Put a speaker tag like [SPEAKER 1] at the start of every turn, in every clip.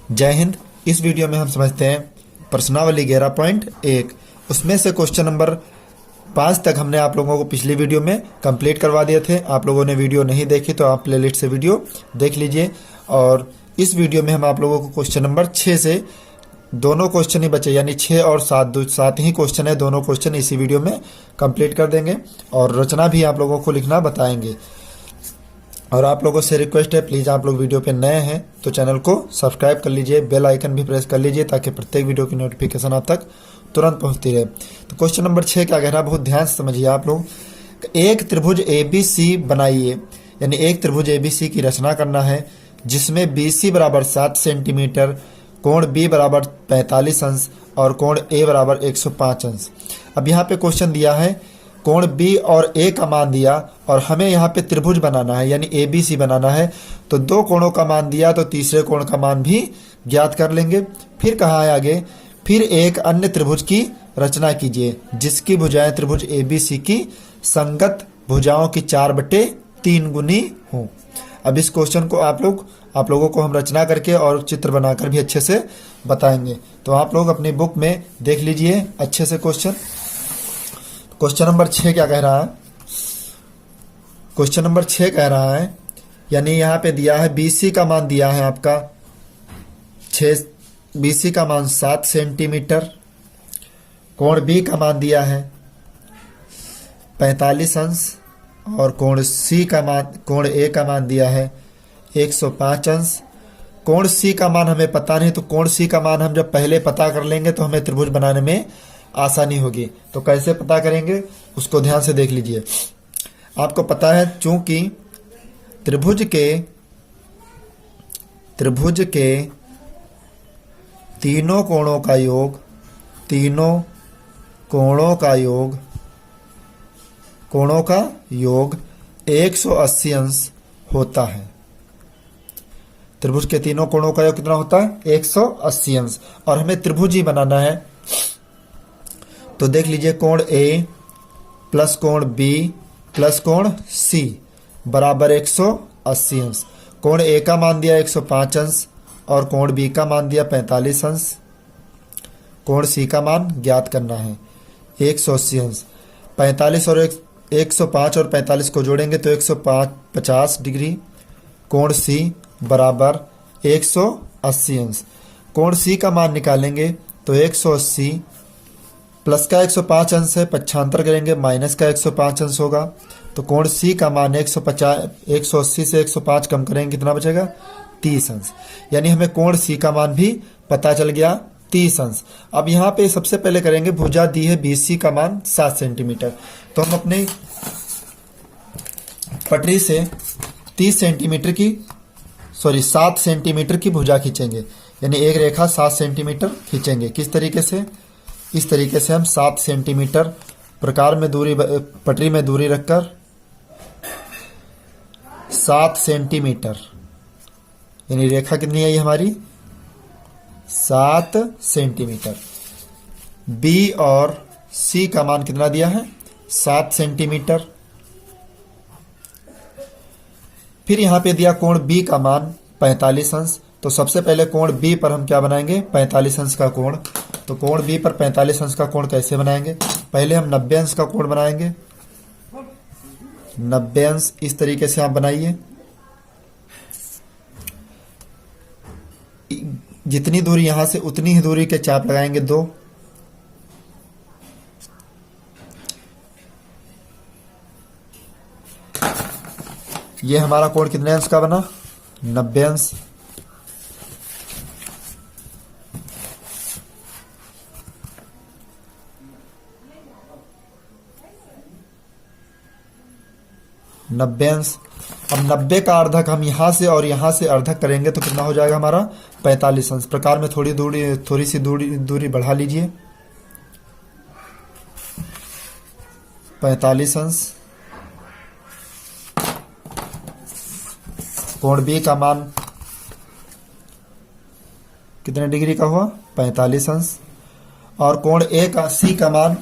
[SPEAKER 1] जय हिंद। इस वीडियो में हम समझते हैं प्रश्नावली 11.1। उसमें से क्वेश्चन नंबर 5 तक हमने आप लोगों को पिछली वीडियो में कंप्लीट करवा दिए थे। आप लोगों ने वीडियो नहीं देखी तो आप प्लेलिस्ट से वीडियो देख लीजिए। और इस वीडियो में हम आप लोगों को क्वेश्चन नंबर 6 से दोनों क्वेश्चन ही बचे, यानी 6 और 7 ही क्वेश्चन है। दोनों क्वेश्चन इसी वीडियो में कंप्लीट कर देंगे और रचना भी आप लोगों को लिखना बताएंगे। और आप लोगों से रिक्वेस्ट है, प्लीज़ आप लोग वीडियो पे नए हैं तो चैनल को सब्सक्राइब कर लीजिए, बेल आइकन भी प्रेस कर लीजिए ताकि प्रत्येक वीडियो की नोटिफिकेशन आप तक तुरंत पहुंचती रहे। तो क्वेश्चन नंबर 6 क्या कह रहा है, बहुत ध्यान से समझिए आप लोग। एक त्रिभुज ABC बनाइए, यानी एक त्रिभुज ABC की रचना करना है जिसमें BC बराबर 7 सेंटीमीटर, कोण B बराबर 45 अंश और कोण A बराबर 105 अंश। अब यहाँ पे क्वेश्चन दिया है, कोण B और A का मान दिया और हमें यहाँ पे त्रिभुज बनाना है यानी ABC बनाना है। तो दो कोणों का मान दिया तो तीसरे कोण का मान भी ज्ञात कर लेंगे। फिर कहा है आगे, फिर एक अन्य त्रिभुज की रचना कीजिए जिसकी भुजाएं त्रिभुज ABC की संगत भुजाओं की 4/3 गुनी हों। अब इस क्वेश्चन को आप लोगों को हम रचना करके और चित्र बनाकर भी अच्छे से बताएंगे। तो आप लोग अपनी बुक में देख लीजिए अच्छे से क्वेश्चन। क्वेश्चन नंबर 6 क्या कह रहा है, क्वेश्चन नंबर 6 कह रहा है, यानी यहाँ पे दिया है BC का मान दिया है आपका 6, BC का मान 7 सेंटीमीटर, कोण B का मान दिया है 45 अंश और कोण A का मान दिया है 105 अंश। कोण C का मान हमें पता नहीं, तो कोण C का मान हम जब पहले पता कर लेंगे तो हमें त्रिभुज बनाने में आसानी होगी। तो कैसे पता करेंगे उसको ध्यान से देख लीजिए। आपको पता है चूंकि त्रिभुज के तीनों कोणों का योग 180 अंश होता है। त्रिभुज के तीनों कोणों का योग कितना होता है, 180 अंश। और हमें त्रिभुज ही बनाना है तो देख लीजिए, कोण A प्लस कोण B प्लस कोण C बराबर 180 अंश। कोण A का मान दिया 105 अंश और कोण B का मान दिया 45 अंश। कोण C का मान ज्ञात करना है 180 अंश। 45 और 105 और 45 को जोड़ेंगे तो 150 डिग्री। कोण C बराबर 180 अंश। कोण C का मान निकालेंगे तो 180 प्लस का 105 अंश है, पक्षांतर करेंगे माइनस का 105 अंश होगा। तो कोण C का मान 180 से 105 कम करेंगे कितना बचेगा, 30 अंश। यानी हमें कोण C का मान भी पता चल गया 30 अंश। अब यहाँ पे सबसे पहले करेंगे, भुजा दी है BC का मान 7 सेंटीमीटर, तो हम अपने पटरी से 7 सेंटीमीटर की भुजा खींचेंगे, यानी एक रेखा 7 सेंटीमीटर खींचेंगे। किस तरीके से, इस तरीके से हम 7 सेंटीमीटर प्रकार में दूरी, पटरी में दूरी रखकर 7 सेंटीमीटर, यानी रेखा कितनी है ये हमारी 7 सेंटीमीटर। B और C का मान कितना दिया है 7 सेंटीमीटर। फिर यहां पे दिया कोण B का मान 45 अंश। तो सबसे पहले कोण B पर हम क्या बनाएंगे, 45 अंश का कोण। तो कोण B पर 45 अंश का कोण कैसे बनाएंगे, पहले हम 90 अंश का कोण बनाएंगे। 90 अंश इस तरीके से आप बनाइए। जितनी दूरी यहां से उतनी ही दूरी के चाप लगाएंगे 2। ये हमारा कोण कितने अंश का बना, 90 अंश। अब 90 का अर्धक हम यहां से और यहां से अर्धक करेंगे तो कितना हो जाएगा हमारा 45 अंश। प्रकार में थोड़ी सी दूरी बढ़ा लीजिए, 45 अंश। कोण B का मान कितने डिग्री का हुआ, 45 अंश। और कोण C का मान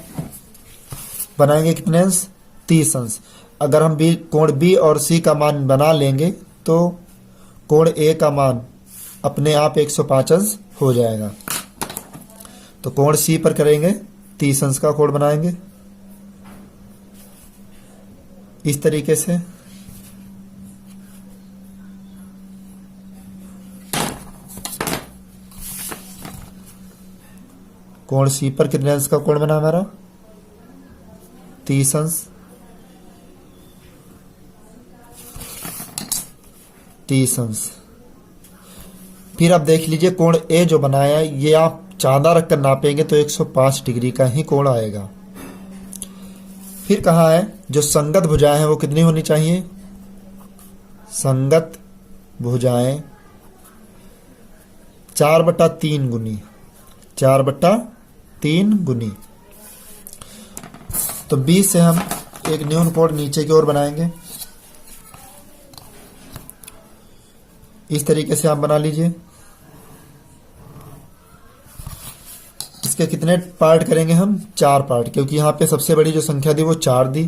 [SPEAKER 1] बनाएंगे कितने अंश, 30 अंश। अगर हम कोण B और C का मान बना लेंगे तो कोण A का मान अपने आप 105 अंश हो जाएगा। तो कोण सी पर करेंगे 30 अंश का कोण बनाएंगे इस तरीके से। कोण सी पर कितने अंश का कोण बना हमारा 30 अंश। 30 अंश। फिर आप देख लीजिए कोण ए जो बनाया ये आप चांदा रखकर नापेंगे तो 105 डिग्री का ही कोण आएगा। फिर कहा है जो संगत भुजाएं हैं वो कितनी होनी चाहिए, संगत भुजाएं 4/3 गुनी, 4/3 गुनी। तो 20 से हम एक न्यून कोण नीचे की ओर बनाएंगे इस तरीके से आप बना लीजिए। इसके कितने पार्ट करेंगे हम 4 पार्ट, क्योंकि यहां पे सबसे बड़ी जो संख्या दी वो 4 दी।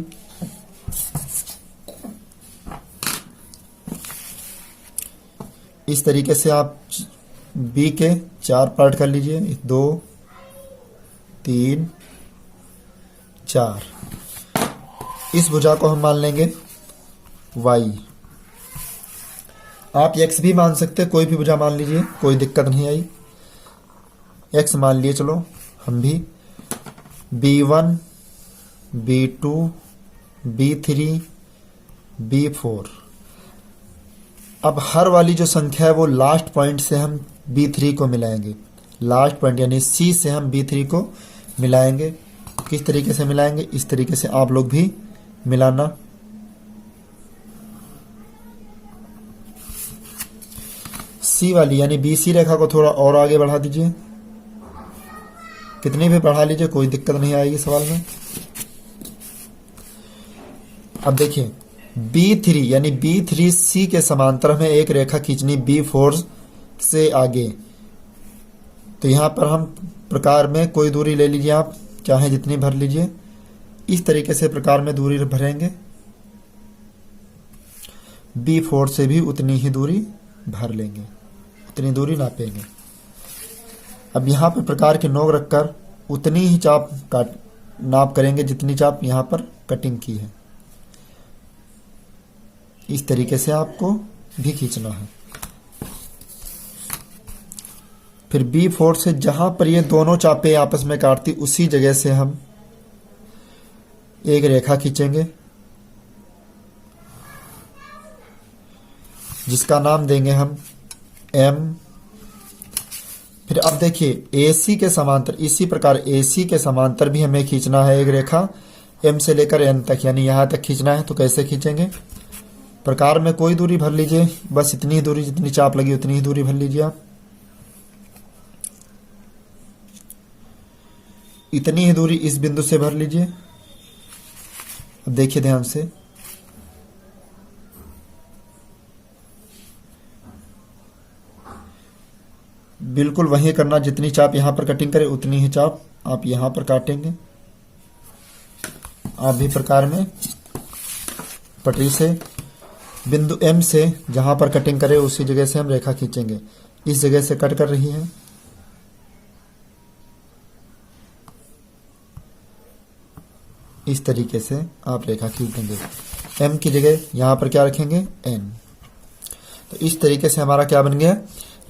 [SPEAKER 1] इस तरीके से आप बी के 4 पार्ट कर लीजिए 2 3 4। इस भुजा को हम मान लेंगे वाई। आप एक्स भी मान सकते, कोई भी भुजा मान लीजिए, कोई दिक्कत नहीं आई। एक्स मान लिए चलो हम भी। B1 B2 B3 B4। अब हर वाली जो संख्या है वो लास्ट पॉइंट से हम B3 को मिलाएंगे। लास्ट पॉइंट यानी C से हम B3 को मिलाएंगे। किस तरीके से मिलाएंगे, इस तरीके से आप लोग भी मिलाना। सी वाली यानी BC रेखा को थोड़ा और आगे बढ़ा दीजिए, कितनी भी बढ़ा लीजिए, कोई दिक्कत नहीं आएगी सवाल में। अब देखिए B3 यानी B3C के समांतर हमें एक रेखा खींचनी B4 से आगे। तो यहां पर हम प्रकार में कोई दूरी ले लीजिए, आप चाहे जितनी भर लीजिए। इस तरीके से प्रकार में दूरी भरेंगे, B4 से भी उतनी ही दूरी भर लेंगे, उतनी दूरी नापेंगे। अब यहां पर प्रकार के नोक रखकर उतनी ही चाप काट नाप करेंगे जितनी चाप यहां पर कटिंग की है। इस तरीके से आपको भी खींचना है। फिर B4 से जहां पर ये दोनों चापे आपस में काटती उसी जगह से हम एक रेखा खींचेंगे जिसका नाम देंगे हम M। फिर अब देखिए AC के समांतर, इसी प्रकार AC के समांतर भी हमें खींचना है एक रेखा M से लेकर N तक, यानी यहां तक खींचना है। तो कैसे खींचेंगे, प्रकार में कोई दूरी भर लीजिए, बस इतनी ही दूरी, जितनी चाप लगी उतनी ही दूरी भर लीजिए आप। इतनी ही दूरी इस बिंदु से भर लीजिए। अब देखिए ध्यान से, बिल्कुल वही करना, जितनी चाप यहां पर कटिंग करे उतनी ही चाप आप यहां पर काटेंगे। आप भी प्रकार में पटरी से बिंदु M से जहां पर कटिंग करे उसी जगह से हम रेखा खींचेंगे। इस जगह से कट कर रही है, इस तरीके से आप रेखा खींच देंगे। M की जगह यहां पर क्या रखेंगे N। तो इस तरीके से हमारा क्या बन गया,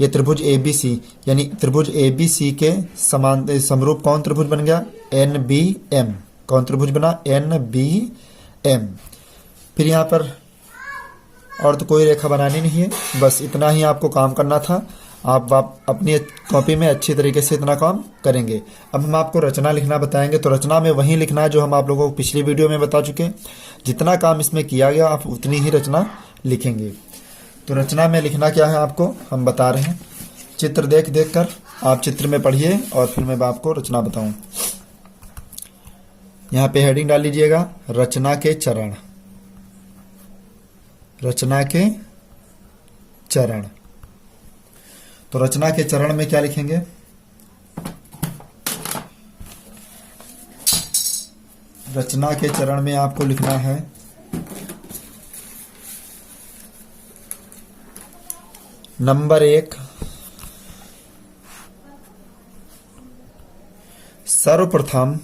[SPEAKER 1] ये त्रिभुज ABC यानी त्रिभुज ABC के समान समरूप कौन त्रिभुज बन गया, NBM। कौन त्रिभुज बना, NBM। फिर यहाँ पर और तो कोई रेखा बनानी नहीं है, बस इतना ही आपको काम करना था। आप अपनी कॉपी में अच्छी तरीके से इतना काम करेंगे। अब हम आपको रचना लिखना बताएंगे, तो रचना में वही लिखना है जो हम आप लोगों को पिछली वीडियो में बता चुके। जितना काम इसमें किया गया आप उतनी ही रचना लिखेंगे। तो रचना में लिखना क्या है आपको हम बता रहे हैं, चित्र देख देख कर आप चित्र में पढ़िए और फिर मैं आपको रचना बताऊं। यहाँ पे हेडिंग डाल लीजिएगा रचना के चरण, रचना के चरण। तो रचना के चरण में क्या लिखेंगे, रचना के चरण में आपको लिखना है नंबर 1 सर्वप्रथम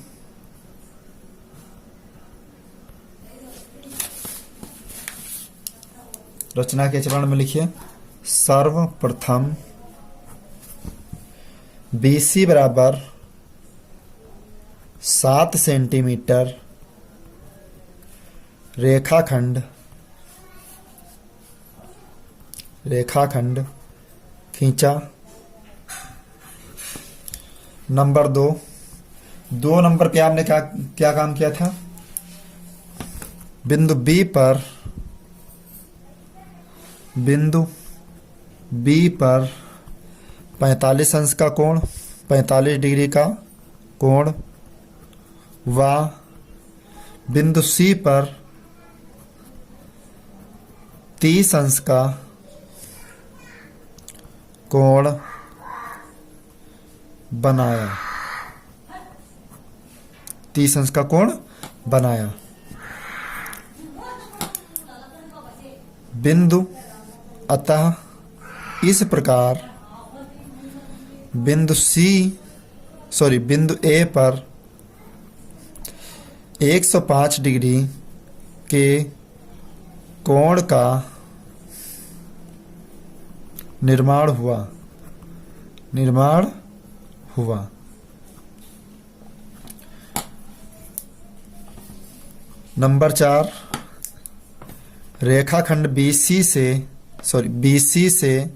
[SPEAKER 1] रचना के चरण में लिखिए सर्वप्रथम BC बराबर 7 सेंटीमीटर रेखाखंड खींचा। नंबर 2 नंबर पे आपने क्या काम किया था? बिंदु B पर 45 अंश का कोण, 45 डिग्री का कोण व बिंदु C पर 30 अंश का कोण बनाया। 30 अंश का कोण बनाया। अतः इस प्रकार बिंदु A पर 105 डिग्री के कोण का निर्माण हुआ। नंबर 4 रेखाखंड BC से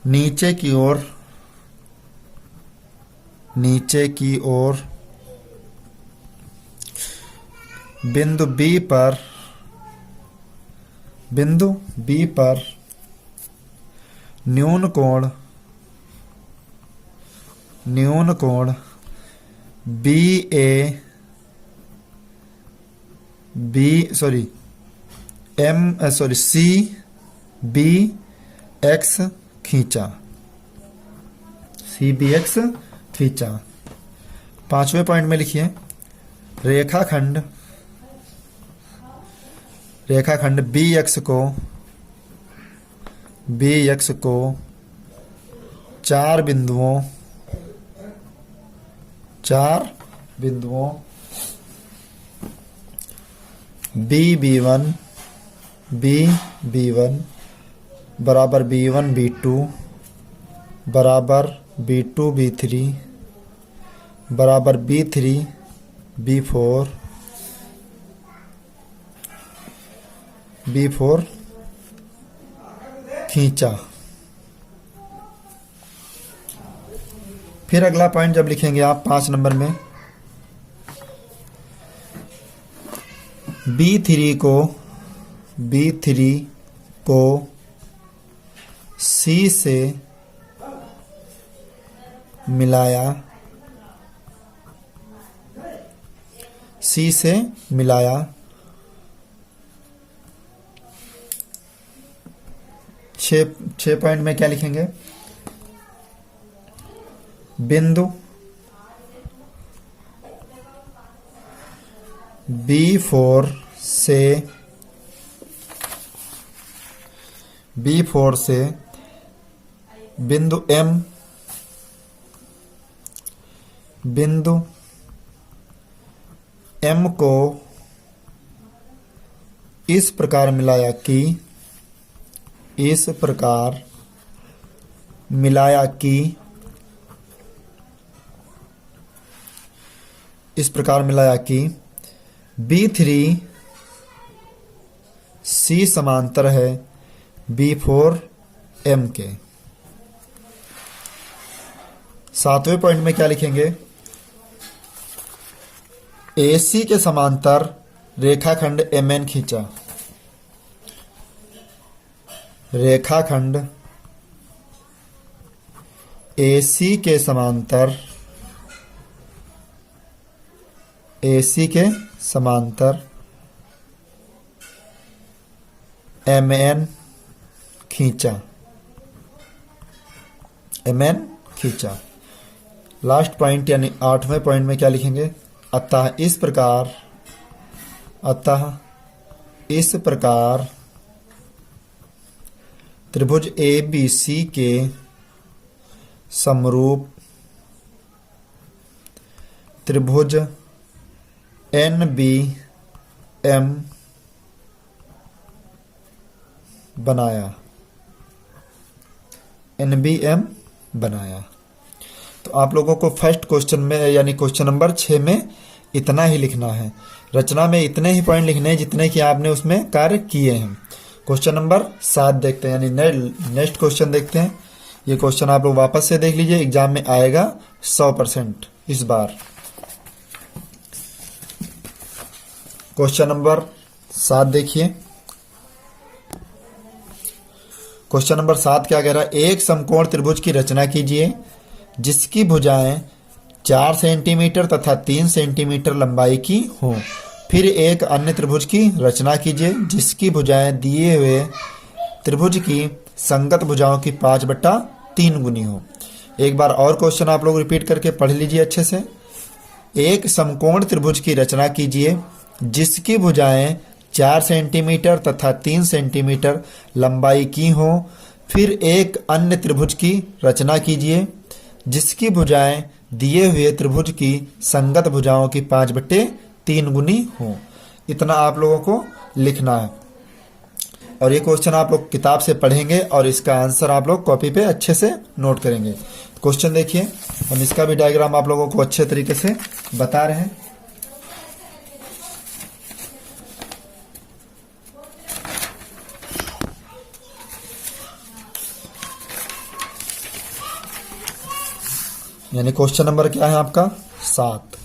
[SPEAKER 1] नीचे की ओर बिंदु B पर न्यून कोण CBX खींचा। 5वें पॉइंट में लिखिए रेखाखंड BX को 4 बिंदुओं BB1 बराबर B1 B2 बराबर B2 B3 बराबर B3 B4 खींचा। फिर अगला पॉइंट जब लिखेंगे आप 5 नंबर में B3 को C से मिलाया। 6 पॉइंट में क्या लिखेंगे? बिंदु B4 से बिंदु M को इस प्रकार मिलाया कि B3 C समांतर है B4 M के। 7वें पॉइंट में क्या लिखेंगे? AC के समांतर रेखाखंड MN खींचा। रेखाखंड AC के समांतर MN खींचा। लास्ट पॉइंट यानी 8वें पॉइंट में क्या लिखेंगे? अतः इस प्रकार त्रिभुज ABC के समरूप त्रिभुज NBM बनाया, NBM बनाया। तो आप लोगों को फर्स्ट क्वेश्चन में यानी क्वेश्चन नंबर 6 में इतना ही लिखना है। रचना में इतने ही पॉइंट लिखने हैं जितने कि आपने उसमें कार्य किए हैं। क्वेश्चन नंबर 7 देखते हैं, यानी नेक्स्ट क्वेश्चन देखते हैं। ये क्वेश्चन आप लोग वापस से देख लीजिए, एग्जाम में आएगा 100% इस बार। क्वेश्चन नंबर 7 देखिए। क्वेश्चन नंबर 7 क्या कह रहा है? एक समकोण त्रिभुज की रचना कीजिए जिसकी भुजाएं 4 सेंटीमीटर तथा 3 सेंटीमीटर लंबाई की हों। फिर एक अन्य त्रिभुज की रचना कीजिए जिसकी भुजाएं दिए हुए त्रिभुज की संगत भुजाओं की 5/3 गुनी हो। एक बार और क्वेश्चन आप लोग रिपीट करके पढ़ लीजिए अच्छे से। एक समकोण त्रिभुज की रचना कीजिए जिसकी भुजाएं 4 सेंटीमीटर तथा 3 सेंटीमीटर लंबाई की हो। फिर एक अन्य त्रिभुज की रचना कीजिए जिसकी भुजाएं दिए हुए त्रिभुज की संगत भुजाओं की 5/3 गुनी हो। इतना आप लोगों को लिखना है और ये क्वेश्चन आप लोग किताब से पढ़ेंगे और इसका आंसर आप लोग कॉपी पे अच्छे से नोट करेंगे। क्वेश्चन देखिए, हम इसका भी डायग्राम आप लोगों को अच्छे तरीके से बता रहे हैं। यानी क्वेश्चन नंबर क्या है आपका? 7।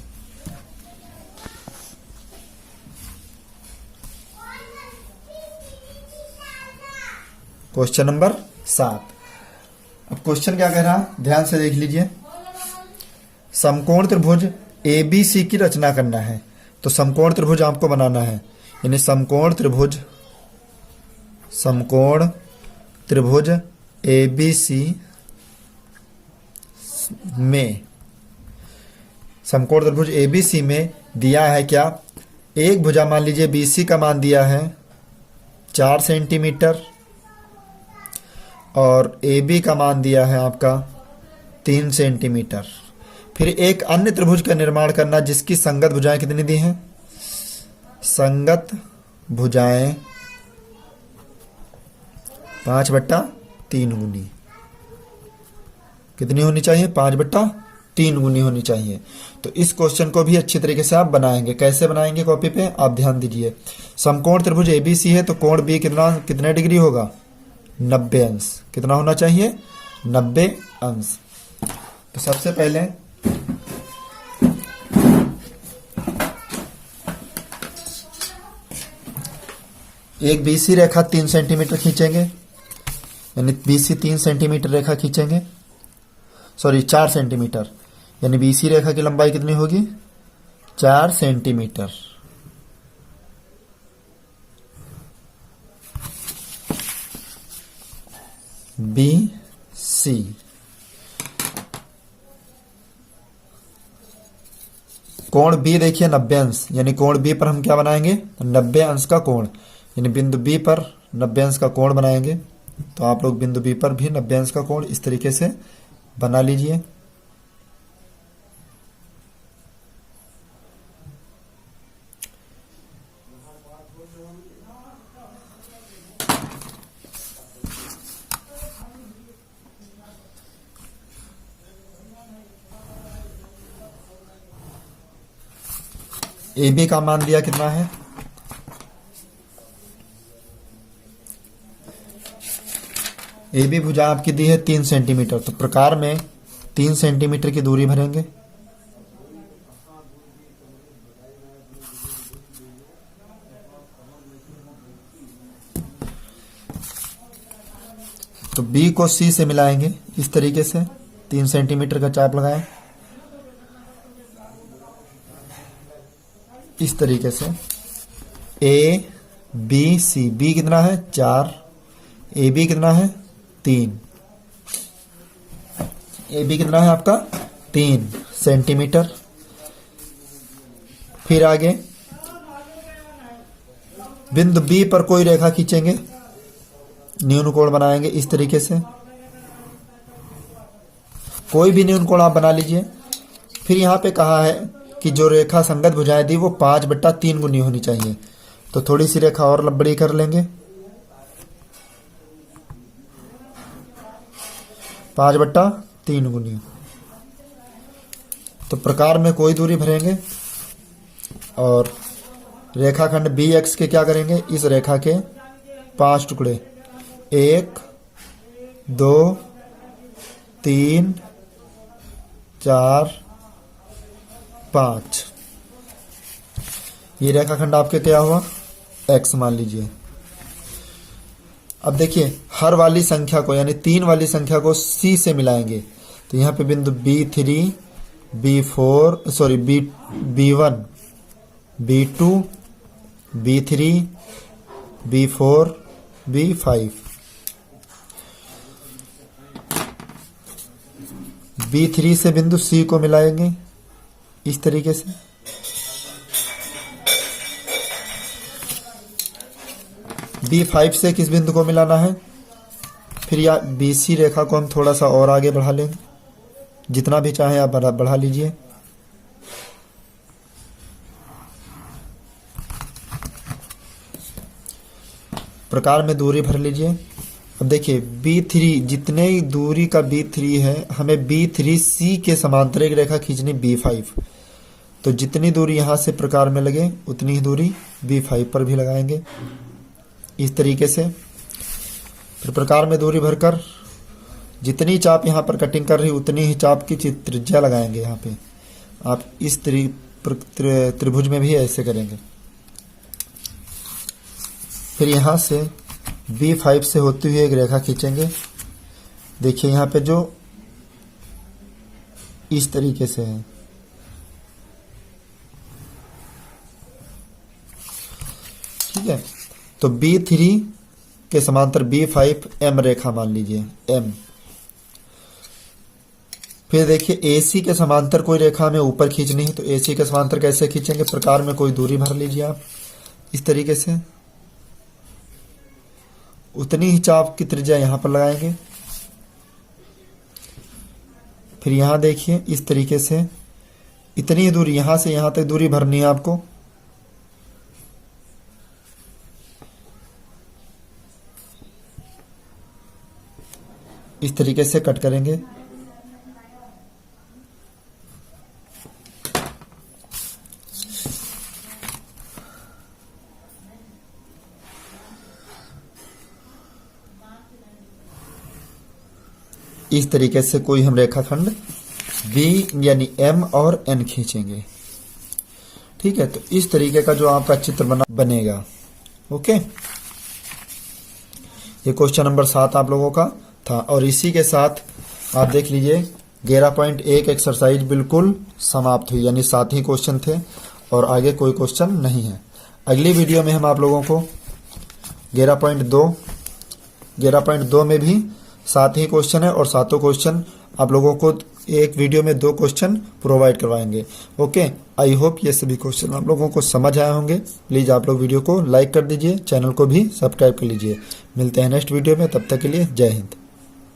[SPEAKER 1] Question number 7। अब क्वेश्चन क्या कह रहा है, ध्यान से देख लीजिए। समकोण त्रिभुज ABC की रचना करना है। तो समकोण त्रिभुज आपको बनाना है, यानी समकोण त्रिभुज ABC में, समकोण त्रिभुज ABC में दिया है क्या? एक भुजा मान लीजिए BC का मान दिया है 4 सेंटीमीटर और AB का मान दिया है आपका 3 सेंटीमीटर। फिर एक अन्य त्रिभुज का निर्माण करना जिसकी संगत भुजाएं कितनी दी हैं? संगत भुजाएं 5/3 गुनी। कितनी होनी चाहिए? 5/3 गुनी होनी चाहिए। तो इस क्वेश्चन को भी अच्छी तरीके से आप बनाएंगे। कैसे बनाएंगे कॉपी पे आप ध्यान दीजिए। समकोण त्रिभुज ABC है तो कोण B कितने डिग्री होगा? 90 अंश। कितना होना चाहिए? 90 अंश। तो सबसे पहले एक BC रेखा 3 सेंटीमीटर खींचेंगे, यानी BC 3 सेंटीमीटर रेखा खींचेंगे, सॉरी 4 सेंटीमीटर, यानी BC रेखा की लंबाई कितनी होगी? 4 सेंटीमीटर। BC कोण B देखिए 90 अंश, यानी कोण B पर हम क्या बनाएंगे? 90 अंश का कोण, यानी बिंदु B पर 90 अंश का कोण बनाएंगे। तो आप लोग बिंदु B पर भी 90 अंश का कोण इस तरीके से बना लीजिए। AB का मान दिया कितना है? AB भुजा आपकी दी है 3 सेंटीमीटर, तो प्रकार में 3 सेंटीमीटर की दूरी भरेंगे। तो B को C से मिलाएंगे इस तरीके से, 3 सेंटीमीटर का चाप लगाएं इस तरीके से। ABC, B कितना है? 4, AB कितना है? 3। AB कितना है आपका? 3 सेंटीमीटर। फिर आगे बिंदु B पर कोई रेखा खींचेंगे, न्यून कोण बनाएंगे इस तरीके से। कोई भी न्यून कोण आप बना लीजिए। फिर यहां पे कहा है कि जो रेखा संगत भुजाएं दी वो 5/3 गुनी होनी चाहिए। तो थोड़ी सी रेखा और बड़ी कर लेंगे, 5/3 गुनी। तो प्रकार में कोई दूरी भरेंगे और रेखाखंड बी एक्स के क्या करेंगे, इस रेखा के 5 टुकड़े, 1 2 3 4 5। ये रेखाखंड आपके क्या हुआ, एक्स मान लीजिए। अब देखिए हर वाली संख्या को यानी 3 वाली संख्या को सी से मिलाएंगे। तो यहाँ पे बिंदु B3 B4 sorry B1 B2 B3 B4 B5। B3 से बिंदु C को मिलाएंगे इस तरीके से। B5 से किस बिंदु को मिलाना है, फिर या BC रेखा को हम थोड़ा सा और आगे बढ़ा लेंगे, जितना भी चाहे आप बढ़ा लीजिए। प्रकार में दूरी भर लीजिए। अब देखिए B3 जितने दूरी का B3 है, हमें B3C के समांतर एक रेखा खींचनी B5। तो जितनी दूरी यहां से प्रकार में लगे उतनी ही दूरी B5 पर भी लगाएंगे इस तरीके से। फिर प्रकार में दूरी भरकर जितनी चाप यहाँ पर कटिंग कर रही उतनी ही चाप की त्रिज्या लगाएंगे। यहाँ पे आप इस त्रिभुज में भी ऐसे करेंगे। फिर यहाँ से B5 से होती हुई एक रेखा खींचेंगे। देखिए यहाँ पे जो इस तरीके से है, ठीक है। तो B3 के समांतर B5 M रेखा मान लीजिए M। फिर देखिए AC के समांतर कोई रेखा हमें ऊपर खींचनी है। तो AC के समांतर कैसे खींचेंगे, प्रकार में कोई दूरी भर लीजिए आप इस तरीके से। उतनी ही चाप की त्रिज्या यहां पर लगाएंगे। फिर यहां देखिए इस तरीके से इतनी ही दूरी यहां से यहां तक दूरी भरनी है आपको। इस तरीके से कट करेंगे। इस तरीके से कोई हम रेखाखंड B यानी M और N खींचेंगे, ठीक है। तो इस तरीके का जो आपका चित्र बनेगा। ओके, ये क्वेश्चन नंबर 7 आप लोगों का था। और इसी के साथ आप देख लीजिए 11.1 एक्सरसाइज बिल्कुल समाप्त हुई, यानी 7 ही क्वेश्चन थे और आगे कोई क्वेश्चन नहीं है। अगली वीडियो में हम आप लोगों को 11.2 में भी 7 ही क्वेश्चन है और 7 क्वेश्चन आप लोगों को एक वीडियो में 2 क्वेश्चन प्रोवाइड करवाएंगे। ओके, आई होप ये सभी क्वेश्चन आप लोगों को समझ आए होंगे। प्लीज़ आप लोग वीडियो को लाइक कर दीजिए, चैनल को भी सब्सक्राइब कर लीजिए। मिलते हैं नेक्स्ट वीडियो में, तब तक के लिए जय हिंद।